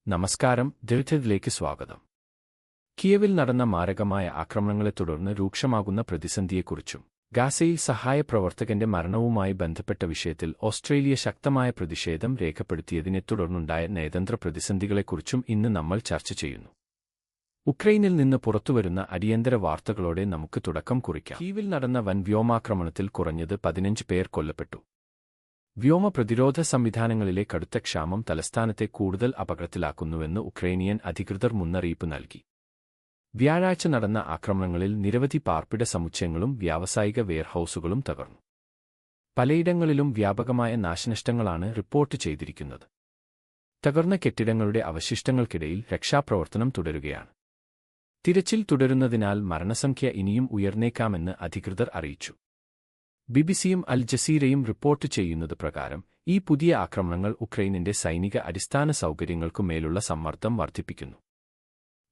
നമസ്കാരം. ദൃഢത്തിലേക്ക് സ്വാഗതം. കിയവിൽ നടന്ന മാരകമായ ആക്രമണങ്ങളെ തുടർന്ന് രൂക്ഷമാകുന്ന പ്രതിസന്ധിയെക്കുറിച്ചും ഗാസയിൽ സഹായപ്രവർത്തകന്റെ മരണവുമായി ബന്ധപ്പെട്ട വിഷയത്തിൽ ഓസ്ട്രേലിയ ശക്തമായ പ്രതിഷേധം രേഖപ്പെടുത്തിയതിനെ തുടർന്നുണ്ടായ നയതന്ത്ര പ്രതിസന്ധികളെക്കുറിച്ചും ഇന്ന് നമ്മൾ ചർച്ച ചെയ്യുന്നു. ഉക്രൈനിൽ നിന്ന് പുറത്തുവരുന്ന അടിയന്തര വാർത്തകളോടെ നമുക്ക് തുടക്കം കുറിക്കാം. കീവിൽ നടന്ന വൻ വ്യോമാക്രമണത്തിൽ കുറഞ്ഞത് 15 പേർ കൊല്ലപ്പെട്ടു. വ്യോമ പ്രതിരോധ സംവിധാനങ്ങളിലെ കടുത്ത ക്ഷാമം തലസ്ഥാനത്തെ കൂടുതൽ അപകടത്തിലാക്കുന്നുവെന്ന് ഉക്രൈനിയൻ അധികൃതർ മുന്നറിയിപ്പ് നൽകി. വ്യാഴാഴ്ച നടന്ന ആക്രമണങ്ങളിൽ നിരവധി പാർപ്പിട സമുച്ചയങ്ങളും വ്യാവസായിക വെയർഹൌസുകളും തകർന്നു. പലയിടങ്ങളിലും വ്യാപകമായ നാശനഷ്ടങ്ങളാണ് റിപ്പോർട്ട് ചെയ്തിരിക്കുന്നത്. തകർന്ന കെട്ടിടങ്ങളുടെ അവശിഷ്ടങ്ങൾക്കിടയിൽ രക്ഷാപ്രവർത്തനം തുടരുകയാണ്. തിരച്ചിൽ തുടരുന്നതിനാൽ മരണസംഖ്യ ഇനിയും ഉയർന്നേക്കാമെന്ന് അധികൃതർ അറിയിച്ചു. ബിബിസിയും അൽ ജസീറയും റിപ്പോർട്ട് ചെയ്യുന്നത് പ്രകാരം ഈ പുതിയ ആക്രമണങ്ങൾ ഉക്രൈനിന്റെ സൈനിക അടിസ്ഥാന സൗകര്യങ്ങൾക്കുമേലുള്ള സമ്മർദ്ദം വർദ്ധിപ്പിക്കുന്നു.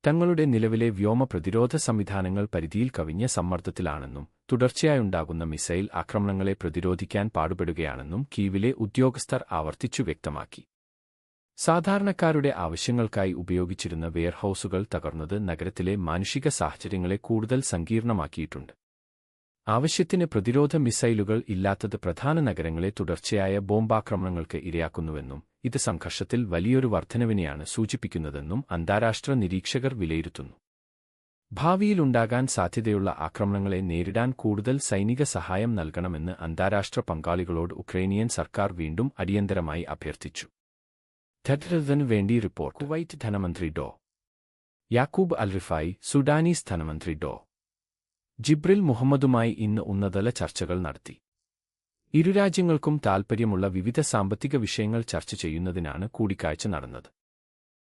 തങ്ങളുടെ നിലവിലെ വ്യോമ പ്രതിരോധ സംവിധാനങ്ങൾ പരിധിയിൽ കവിഞ്ഞ സമ്മർദ്ദത്തിലാണെന്നും തുടർച്ചയായുണ്ടാകുന്ന മിസൈൽ ആക്രമണങ്ങളെ പ്രതിരോധിക്കാൻ പാടുപെടുകയാണെന്നും കീവിലെ ഉദ്യോഗസ്ഥർ ആവർത്തിച്ചു വ്യക്തമാക്കി. സാധാരണക്കാരുടെ ആവശ്യങ്ങൾക്കായി ഉപയോഗിച്ചിരുന്ന വെയർഹൌസുകൾ തകർന്നത് നഗരത്തിലെ മാനുഷിക സാഹചര്യങ്ങളെ കൂടുതൽ സങ്കീർണമാക്കിയിട്ടുണ്ട്. ആവശ്യത്തിന് പ്രതിരോധ മിസൈലുകൾ ഇല്ലാത്തത് പ്രധാന നഗരങ്ങളെ തുടർച്ചയായ ബോംബാക്രമണങ്ങൾക്ക് ഇരയാക്കുന്നുവെന്നും ഇത് സംഘർഷത്തിൽ വലിയൊരു വർധനവിനെയാണ് സൂചിപ്പിക്കുന്നതെന്നും അന്താരാഷ്ട്ര നിരീക്ഷകർ വിലയിരുത്തുന്നു. ഭാവിയിലുണ്ടാകാൻ സാധ്യതയുള്ള ആക്രമണങ്ങളെ നേരിടാൻ കൂടുതൽ സൈനിക സഹായം നൽകണമെന്ന് അന്താരാഷ്ട്ര പങ്കാളികളോട് ഉക്രൈനിയൻ സർക്കാർ വീണ്ടും അടിയന്തരമായി അഭ്യർത്ഥിച്ചു. ധനത്തിനു വേണ്ടി റിപ്പോർട്ട്. കുവൈറ്റ് ധനമന്ത്രി ഡോ. യാക്കൂബ് അൽ-റിഫായി സുഡാനീസ് ധനമന്ത്രി ഡോ. ജിബ്രിൽ മുഹമ്മദുമായി ഇന്ന് ഉന്നതതല ചർച്ചകൾ നടത്തി. ഇരുരാജ്യങ്ങൾക്കും താൽപ്പര്യമുള്ള വിവിധ സാമ്പത്തിക വിഷയങ്ങൾ ചർച്ച ചെയ്യുന്നതിനാണ് കൂടിക്കാഴ്ച നടന്നത്.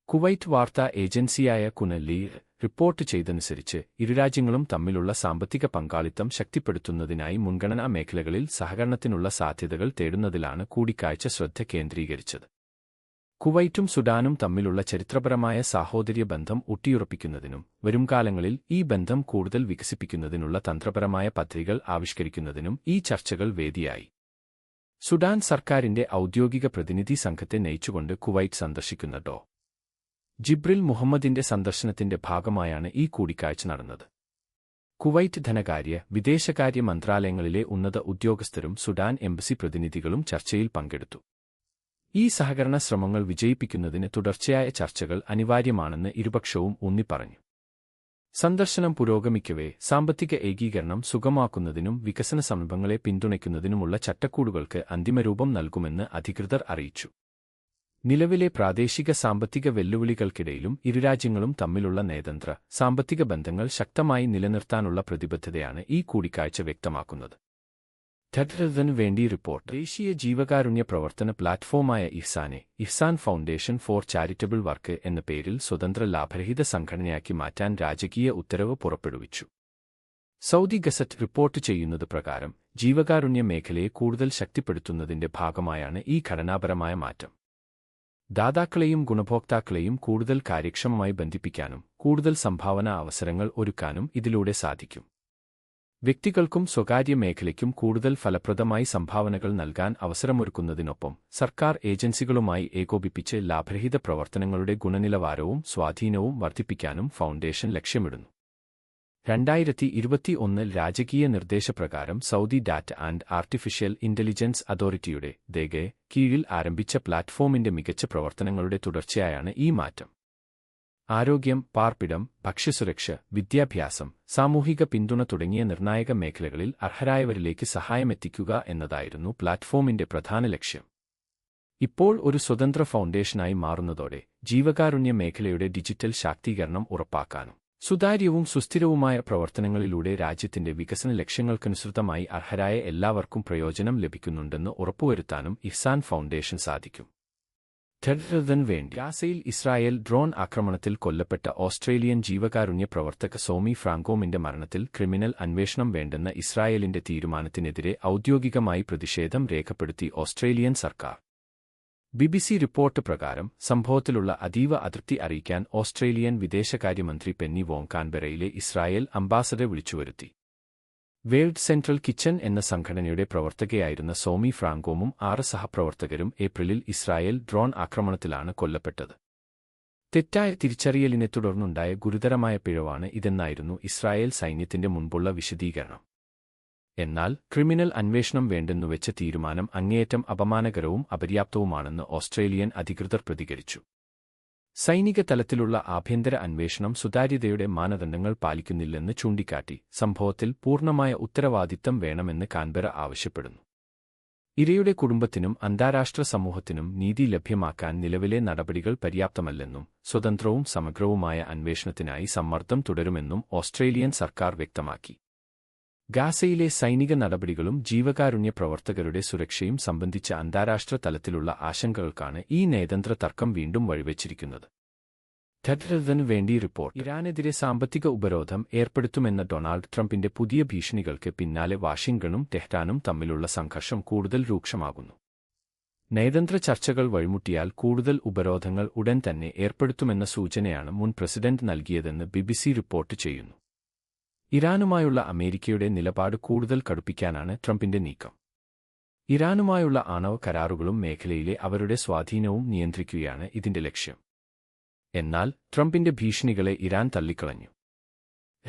കുവൈറ്റ് വാർത്താ ഏജൻസിയായ കുനലി റിപ്പോർട്ട് ചെയ്തനുസരിച്ച് ഇരുരാജ്യങ്ങളും തമ്മിലുള്ള സാമ്പത്തിക പങ്കാളിത്തം ശക്തിപ്പെടുത്തുന്നതിനായി മുൻഗണനാ മേഖലകളിൽ സഹകരണത്തിനുള്ള സാധ്യതകൾ തേടുന്നതിലാണ് കൂടിക്കാഴ്ച ശ്രദ്ധ കേന്ദ്രീകരിച്ചത്. കുവൈറ്റും സുഡാനും തമ്മിലുള്ള ചരിത്രപരമായ സാഹോദര്യ ബന്ധം ഊട്ടിയുറപ്പിക്കുന്നതിനും വരുംകാലങ്ങളിൽ ഈ ബന്ധം കൂടുതൽ വികസിപ്പിക്കുന്നതിനുള്ള തന്ത്രപരമായ പദ്ധതികൾ ആവിഷ്കരിക്കുന്നതിനും ഈ ചർച്ചകൾ വേദിയായി. സുഡാൻ സർക്കാരിന്റെ ഔദ്യോഗിക പ്രതിനിധി സംഘത്തെ നയിച്ചുകൊണ്ട് കുവൈറ്റ് സന്ദർശിക്കുന്ന ഡോ. ജിബ്രിൽ മുഹമ്മദിന്റെ സന്ദർശനത്തിന്റെ ഭാഗമായാണ് ഈ കൂടിക്കാഴ്ച നടന്നത്. കുവൈറ്റ് ധനകാര്യ, വിദേശകാര്യ മന്ത്രാലയങ്ങളിലെ ഉന്നത ഉദ്യോഗസ്ഥരും സുഡാൻ എംബസി പ്രതിനിധികളും ചർച്ചയിൽ പങ്കെടുത്തു. ഈ സഹകരണ ശ്രമങ്ങൾ വിജയിപ്പിക്കുന്നതിന് തുടർച്ചയായ ചർച്ചകൾ അനിവാര്യമാണെന്ന് ഇരുപക്ഷവും ഊന്നിപ്പറഞ്ഞു. സന്ദർശനം പുരോഗമിക്കവേ സാമ്പത്തിക ഏകീകരണം സുഗമാക്കുന്നതിനും വികസന സംരംഭങ്ങളെ പിന്തുണയ്ക്കുന്നതിനുമുള്ള ചട്ടക്കൂടുകൾക്ക് അന്തിമരൂപം നൽകുമെന്ന് അധികൃതർ അറിയിച്ചു. നിലവിലെ പ്രാദേശിക സാമ്പത്തിക വെല്ലുവിളികൾക്കിടയിലും ഇരുരാജ്യങ്ങളും തമ്മിലുള്ള നയതന്ത്ര, സാമ്പത്തിക ബന്ധങ്ങൾ ശക്തമായി നിലനിർത്താനുള്ള പ്രതിബദ്ധതയാണ് ഈ കൂടിക്കാഴ്ച വ്യക്തമാക്കുന്നത്. ധനത്തിനു വേണ്ടി റിപ്പോർട്ട്. ദേശീയ ജീവകാരുണ്യ പ്രവർത്തന പ്ലാറ്റ്ഫോമായ ഇഹ്സാൻ ഫൗണ്ടേഷൻ ഫോർ ചാരിറ്റബിൾ വർക്ക് എന്ന പേരിൽ സ്വതന്ത്ര ലാഭരഹിത സംഘടനയാക്കി മാറ്റാൻ രാജകീയ ഉത്തരവ് പുറപ്പെടുവിച്ചു. സൗദി ഗസറ്റ് റിപ്പോർട്ട് ചെയ്യുന്നത് പ്രകാരം ജീവകാരുണ്യ മേഖലയെ കൂടുതൽ ശക്തിപ്പെടുത്തുന്നതിന്റെ ഭാഗമായാണ് ഈ ഘടനാപരമായ മാറ്റം. ദാതാക്കളെയും ഗുണഭോക്താക്കളെയും കൂടുതൽ കാര്യക്ഷമമായി ബന്ധിപ്പിക്കാനും കൂടുതൽ സംഭാവന അവസരങ്ങൾ ഒരുക്കാനും ഇതിലൂടെ സാധിക്കും. വ്യക്തികൾക്കും സ്വകാര്യ മേഖലയ്ക്കും കൂടുതൽ ഫലപ്രദമായി സംഭാവനകൾ നൽകാൻ അവസരമൊരുക്കുന്നതിനൊപ്പം സർക്കാർ ഏജൻസികളുമായി ഏകോപിപ്പിച്ച് ലാഭരഹിത പ്രവർത്തനങ്ങളുടെ ഗുണനിലവാരവും സ്വാധീനവും വർദ്ധിപ്പിക്കാനും ഫൗണ്ടേഷൻ ലക്ഷ്യമിടുന്നു. 2021 രാജകീയ നിർദ്ദേശപ്രകാരം Saudi data and artificial intelligence അതോറിറ്റിയുടെ ദേഗെ കീഴിൽ ആരംഭിച്ച പ്ലാറ്റ്ഫോമിന്റെ മികച്ച പ്രവർത്തനങ്ങളുടെ തുടർച്ചയായാണ് ഈ മാറ്റം. ആരോഗ്യം, പാർപ്പിടം, ഭക്ഷ്യസുരക്ഷ, വിദ്യാഭ്യാസം, സാമൂഹിക പിന്തുണ തുടങ്ങിയ നിർണായക മേഖലകളിൽ അർഹരായവരിലേക്ക് സഹായമെത്തിക്കുക എന്നതായിരുന്നു പ്ലാറ്റ്ഫോമിന്റെ പ്രധാന ലക്ഷ്യം. ഇപ്പോൾ ഒരു സ്വതന്ത്ര ഫൗണ്ടേഷനായി മാറുന്നതോടെ ജീവകാരുണ്യ മേഖലയുടെ ഡിജിറ്റൽ ശാക്തീകരണം ഉറപ്പാക്കാനും സുതാര്യവും സുസ്ഥിരവുമായ പ്രവർത്തനങ്ങളിലൂടെ രാജ്യത്തിന്റെ വികസന ലക്ഷ്യങ്ങൾക്കനുസൃതമായി അർഹരായ എല്ലാവർക്കും പ്രയോജനം ലഭിക്കുന്നുണ്ടെന്ന് ഉറപ്പുവരുത്താനും ഇഹ്സാൻ ഫൗണ്ടേഷൻ സാധിക്കും. ധനത്തിനു വേണ്ടി. ഗാസയിൽ ഇസ്രായേൽ ഡ്രോൺ ആക്രമണത്തിൽ കൊല്ലപ്പെട്ട ഓസ്ട്രേലിയൻ ജീവകാരുണ്യ പ്രവർത്തക സോമി ഫ്രാങ്കോമിന്റെ മരണത്തിൽ ക്രിമിനൽ അന്വേഷണം വേണ്ടെന്ന ഇസ്രായേലിന്റെ തീരുമാനത്തിനെതിരെ ഔദ്യോഗികമായി പ്രതിഷേധം രേഖപ്പെടുത്തി ഓസ്ട്രേലിയൻ സർക്കാർ. ബിബിസി റിപ്പോർട്ട് പ്രകാരം സംഭവത്തിലുള്ള അതീവ അതൃപ്തി അറിയിക്കാൻ ഓസ്ട്രേലിയൻ വിദേശകാര്യമന്ത്രി പെന്നി വോങ് കാൻബെറയിലെ ഇസ്രായേൽ അംബാസഡറെ വിളിച്ചുവരുത്തി. വേൾഡ് സെൻട്രൽ കിച്ചൺ എന്ന സംഘടനയുടെ പ്രവർത്തകയായിരുന്ന സോമി ഫ്രാങ്കോമും 6 സഹപ്രവർത്തകരും ഏപ്രിലിൽ ഇസ്രായേൽ ഡ്രോൺ ആക്രമണത്തിലാണ് കൊല്ലപ്പെട്ടത്. തെറ്റായ തിരിച്ചറിയലിനെ തുടർന്നുണ്ടായ ഗുരുതരമായ പിഴവാണ് ഇതെന്നായിരുന്നു ഇസ്രായേൽ സൈന്യത്തിന്റെ മുൻപുള്ള വിശദീകരണം. എന്നാൽ ക്രിമിനൽ അന്വേഷണം വേണ്ടെന്നുവെച്ച തീരുമാനം അങ്ങേയറ്റം അപമാനകരവും അപര്യാപ്തവുമാണെന്ന് ഓസ്ട്രേലിയൻ അധികൃതർ പ്രതികരിച്ചു. സൈനിക തലത്തിലുള്ള ആഭ്യന്തര അന്വേഷണം സുതാര്യതയുടെ മാനദണ്ഡങ്ങൾ പാലിക്കുന്നില്ലെന്ന് ചൂണ്ടിക്കാട്ടി സംഭവത്തിൽ പൂർണ്ണമായ ഉത്തരവാദിത്തം വേണമെന്ന് കാൻബെറ ആവശ്യപ്പെടുന്നു. ഇരയുടെ കുടുംബത്തിനും അന്താരാഷ്ട്ര സമൂഹത്തിനും നീതി ലഭ്യമാക്കാൻ നിലവിലെ നടപടികൾ പര്യാപ്തമല്ലെന്നും സ്വതന്ത്രവും സമഗ്രവുമായ അന്വേഷണത്തിനായി സമ്മർദ്ദം തുടരുമെന്നും ഓസ്ട്രേലിയൻ സർക്കാർ വ്യക്തമാക്കി. ഗാസയിലെ സൈനിക നടപടികളും ജീവകാരുണ്യ പ്രവർത്തകരുടെ സുരക്ഷയും സംബന്ധിച്ച അന്താരാഷ്ട്ര തലത്തിലുള്ള ആശങ്കകൾക്കാണ് ഈ നയതന്ത്ര തർക്കം വീണ്ടും വഴിവെച്ചിരിക്കുന്നത്. ടെഹ്റാനു വേണ്ടി റിപ്പോർട്ട്. ഇറാനെതിരെ സാമ്പത്തിക ഉപരോധം ഏർപ്പെടുത്തുമെന്ന ഡൊണാൾഡ് ട്രംപിന്റെ പുതിയ ഭീഷണികൾക്ക് പിന്നാലെ വാഷിംഗ്ടണും ടെഹ്റാനും തമ്മിലുള്ള സംഘർഷം കൂടുതൽ രൂക്ഷമാകുന്നു. നയതന്ത്ര ചർച്ചകൾ വഴിമുട്ടിയാൽ കൂടുതൽ ഉപരോധങ്ങൾ ഉടൻ തന്നെ ഏർപ്പെടുത്തുമെന്ന സൂചനയാണ് മുൻ പ്രസിഡന്റ് നൽകിയതെന്ന് BBC റിപ്പോർട്ട് ചെയ്യുന്നു. ഇറാനുമായുള്ള അമേരിക്കയുടെ നിലപാട് കൂടുതൽ കടുപ്പിക്കാനാണ് ട്രംപിന്റെ നീക്കം. ഇറാനുമായുള്ള ആണവ കരാറുകളും മേഖലയിലെ അവരുടെ സ്വാധീനവും നിയന്ത്രിക്കുകയാണ് ഇതിന്റെ ലക്ഷ്യം. എന്നാൽ ട്രംപിന്റെ ഭീഷണികളെ ഇറാൻ തള്ളിക്കളഞ്ഞു.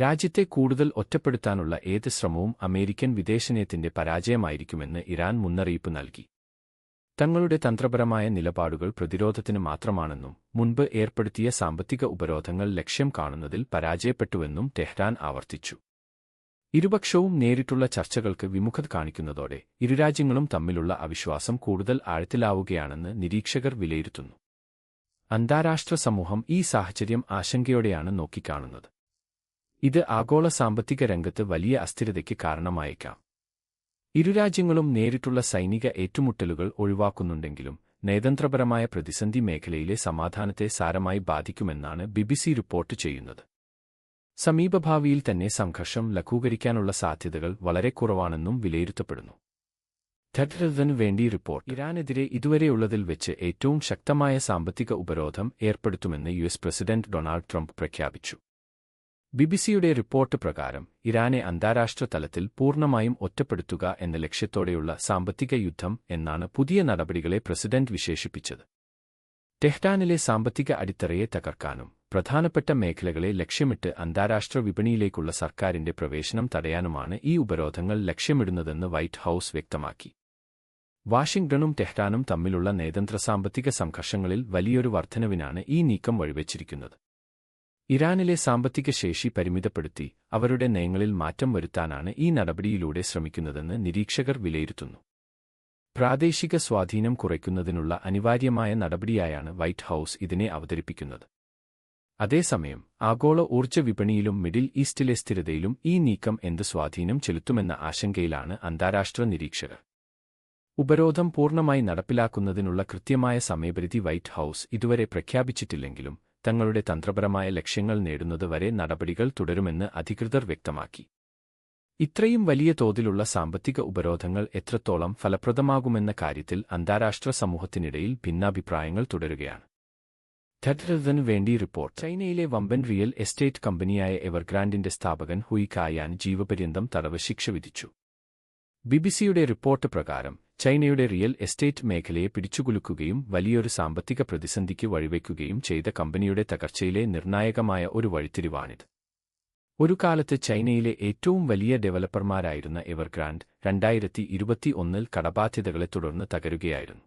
രാജ്യത്തെ കൂടുതൽ ഒറ്റപ്പെടുത്താനുള്ള ഏത് ശ്രമവും അമേരിക്കൻ വിദേശനയത്തിന്റെ പരാജയമായിരിക്കുമെന്ന് ഇറാൻ മുന്നറിയിപ്പ് നൽകി. തങ്ങളുടെ തന്ത്രപരമായ നിലപാടുകൾ പ്രതിരോധത്തിന് മാത്രമാണെന്നും മുൻപ് ഏർപ്പെടുത്തിയ സാമ്പത്തിക ഉപരോധങ്ങൾ ലക്ഷ്യം കാണുന്നതിൽ പരാജയപ്പെട്ടുവെന്നും ടെഹ്റാൻ ആവർത്തിച്ചു. ഇരുപക്ഷവും നേരിട്ടുള്ള ചർച്ചകൾക്ക് വിമുഖത കാണിക്കുന്നതോടെ ഇരുരാജ്യങ്ങളും തമ്മിലുള്ള അവിശ്വാസം കൂടുതൽ ആഴത്തിലാവുകയാണെന്ന് നിരീക്ഷകർ വിലയിരുത്തുന്നു. അന്താരാഷ്ട്ര സമൂഹം ഈ സാഹചര്യം ആശങ്കയോടെയാണ് നോക്കിക്കാണുന്നത്. ഇത് ആഗോള സാമ്പത്തിക രംഗത്ത് വലിയ അസ്ഥിരതയ്ക്ക് കാരണമായേക്കാം. ഇരുരാജ്യങ്ങളും നേരിട്ടുള്ള സൈനിക ഏറ്റുമുട്ടലുകൾ ഒഴിവാക്കുന്നുണ്ടെങ്കിലും നയതന്ത്രപരമായ പ്രതിസന്ധി മേഖലയിലെ സമാധാനത്തെ സാരമായി ബാധിക്കുമെന്നാണ് BBC റിപ്പോർട്ട് ചെയ്യുന്നത്. സമീപഭാവിയിൽ തന്നെ സംഘർഷം ലഘൂകരിക്കാനുള്ള സാധ്യതകൾ വളരെ കുറവാണെന്നും വിലയിരുത്തപ്പെടുന്നു. ടെഹ്റാനു വേണ്ടി റിപ്പോർട്ട്. ഇറാനെതിരെ ഇതുവരെയുള്ളതിൽ വെച്ച് ഏറ്റവും ശക്തമായ സാമ്പത്തിക ഉപരോധം ഏർപ്പെടുത്തുമെന്ന് US പ്രസിഡന്റ് ഡൊണാൾഡ് ട്രംപ് പ്രഖ്യാപിച്ചു. BBCയുടെ റിപ്പോർട്ട് പ്രകാരം ഇറാനെ അന്താരാഷ്ട്ര തലത്തിൽ പൂർണ്ണമായും ഒറ്റപ്പെടുത്തുക എന്ന ലക്ഷ്യത്തോടെയുള്ള സാമ്പത്തിക യുദ്ധം എന്നാണ് പുതിയ നടപടികളെ പ്രസിഡന്റ് വിശേഷിപ്പിച്ചത്. ടെഹ്റാനിലെ സാമ്പത്തിക അടിത്തറയെ തകർക്കാനും പ്രധാനപ്പെട്ട മേഖലകളെ ലക്ഷ്യമിട്ട് അന്താരാഷ്ട്ര വിപണിയിലേക്കുള്ള സർക്കാരിന്റെ പ്രവേശനം തടയാനുമാണ് ഈ ഉപരോധങ്ങൾ ലക്ഷ്യമിടുന്നതെന്ന് വൈറ്റ് ഹൌസ് വ്യക്തമാക്കി. വാഷിംഗ്ടണും ടെഹ്റാനും തമ്മിലുള്ള നയതന്ത്ര സാമ്പത്തിക സംഘർഷങ്ങളിൽ വലിയൊരു വർധനവിനാണ് ഈ നീക്കം വഴിവെച്ചിരിക്കുന്നത്. ഇറാനിലെ സാമ്പത്തിക ശേഷി പരിമിതപ്പെടുത്തി അവരുടെ നയങ്ങളിൽ മാറ്റം വരുത്താനാണ് ഈ നടപടിയിലൂടെ ശ്രമിക്കുന്നതെന്ന് നിരീക്ഷകർ വിലയിരുത്തുന്നു. പ്രാദേശിക സ്വാധീനം കുറയ്ക്കുന്നതിനുള്ള അനിവാര്യമായ നടപടിയായാണ് വൈറ്റ് ഹൌസ് ഇതിനെ അവതരിപ്പിക്കുന്നത്. അതേസമയം ആഗോള ഊർജ്ജ വിപണിയിലും മിഡിൽ ഈസ്റ്റിലെ സ്ഥിരതയിലും ഈ നീക്കം എന്ത് സ്വാധീനം ചെലുത്തുമെന്ന ആശങ്കയിലാണ് അന്താരാഷ്ട്ര നിരീക്ഷകർ. ഉപരോധം പൂർണ്ണമായി നടപ്പിലാക്കുന്നതിനുള്ള കൃത്യമായ സമയപരിധി വൈറ്റ് ഹൌസ് ഇതുവരെ പ്രഖ്യാപിച്ചിട്ടില്ലെങ്കിലും തങ്ങളുടെ തന്ത്രപരമായ ലക്ഷ്യങ്ങൾ നേടുന്നതുവരെ നടപടികൾ തുടരുമെന്ന് അധികൃതർ വ്യക്തമാക്കി. ഇത്രയും വലിയ തോതിലുള്ള സാമ്പത്തിക ഉപരോധങ്ങൾ എത്രത്തോളം ഫലപ്രദമാകുമെന്ന കാര്യത്തിൽ അന്താരാഷ്ട്ര സമൂഹത്തിനിടയിൽ ഭിന്നാഭിപ്രായങ്ങൾ തുടരുകയാണ്. ടെഹ്റാനു വേണ്ടി റിപ്പോർട്ട്. ചൈനയിലെ വമ്പൻ റിയൽ എസ്റ്റേറ്റ് കമ്പനിയായ എവർഗ്രാൻഡിന്റെ സ്ഥാപകൻ ഹുയി കായാൻ ജീവപര്യന്തം തടവ് ശിക്ഷ വിധിച്ചു. BBCയുടെ റിപ്പോർട്ട് പ്രകാരം ചൈനയുടെ റിയൽ എസ്റ്റേറ്റ് മേഖലയെ പിടിച്ചുകുലുക്കുകയും വലിയൊരു സാമ്പത്തിക പ്രതിസന്ധിക്ക് വഴിവെക്കുകയും ചെയ്ത കമ്പനിയുടെ തകർച്ചയിലെ നിർണായകമായ ഒരു വഴിത്തിരിവാണിത്. ഒരു കാലത്ത് ചൈനയിലെ ഏറ്റവും വലിയ ഡെവലപ്പർമാരായിരുന്ന എവർഗ്രാൻഡ് 2021 കടബാധ്യതകളെ തുടർന്ന് തകരുകയായിരുന്നു.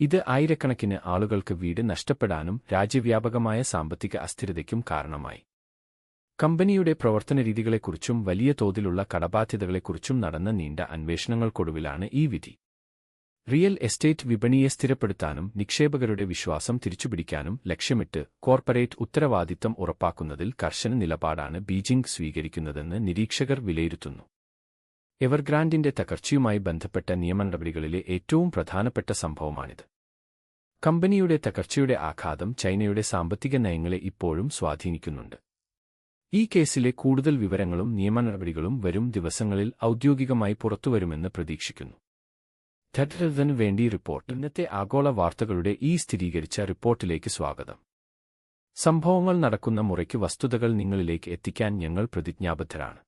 ഇത് ആയിരക്കണക്കിന് ആളുകൾക്ക് വീട് നഷ്ടപ്പെടാനും രാജ്യവ്യാപകമായ സാമ്പത്തിക അസ്ഥിരതയ്ക്കും കാരണമായി. കമ്പനിയുടെ പ്രവർത്തനരീതികളെക്കുറിച്ചും വലിയ തോതിലുള്ള കടബാധ്യതകളെക്കുറിച്ചും നടന്ന നീണ്ട അന്വേഷണങ്ങൾക്കൊടുവിലാണ് ഈ വിധി. റിയൽ എസ്റ്റേറ്റ് വിപണിയെ സ്ഥിരപ്പെടുത്താനും നിക്ഷേപകരുടെ വിശ്വാസം തിരിച്ചുപിടിക്കാനും ലക്ഷ്യമിട്ട് കോർപ്പറേറ്റ് ഉത്തരവാദിത്തം ഉറപ്പാക്കുന്നതിൽ കർശന നിലപാടാണ് ബീജിംഗ് സ്വീകരിക്കുന്നതെന്ന് നിരീക്ഷകർ വിലയിരുത്തുന്നു. എവർഗ്രാൻഡിന്റെ തകർച്ചയുമായി ബന്ധപ്പെട്ട നിയമനടപടികളിലെ ഏറ്റവും പ്രധാനപ്പെട്ട സംഭവമാണിത്. കമ്പനിയുടെ തകർച്ചയുടെ ആഘാതം ചൈനയുടെ സാമ്പത്തിക നയങ്ങളെ ഇപ്പോഴും സ്വാധീനിക്കുന്നുണ്ട്. ഈ കേസിലെ കൂടുതൽ വിവരങ്ങളും നിയമനടപടികളും വരും ദിവസങ്ങളിൽ ഔദ്യോഗികമായി പുറത്തുവരുമെന്ന് പ്രതീക്ഷിക്കുന്നു. ടെഹ്റാനു വേണ്ടി റിപ്പോർട്ട്. ഇന്നത്തെ ആഗോള വാർത്തകളുടെ ഈ സ്ഥിരീകരിച്ച റിപ്പോർട്ടിലേക്ക് സ്വാഗതം. സംഭവങ്ങൾ നടക്കുന്ന മുറയ്ക്ക് വസ്തുതകൾ നിങ്ങളിലേക്ക് എത്തിക്കാൻ ഞങ്ങൾ പ്രതിജ്ഞാബദ്ധരാണ്.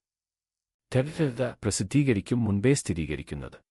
ടെഹ്റാനു പ്രസിദ്ധീകരിക്കും മുൻപേ സ്ഥിരീകരിക്കുന്നത്.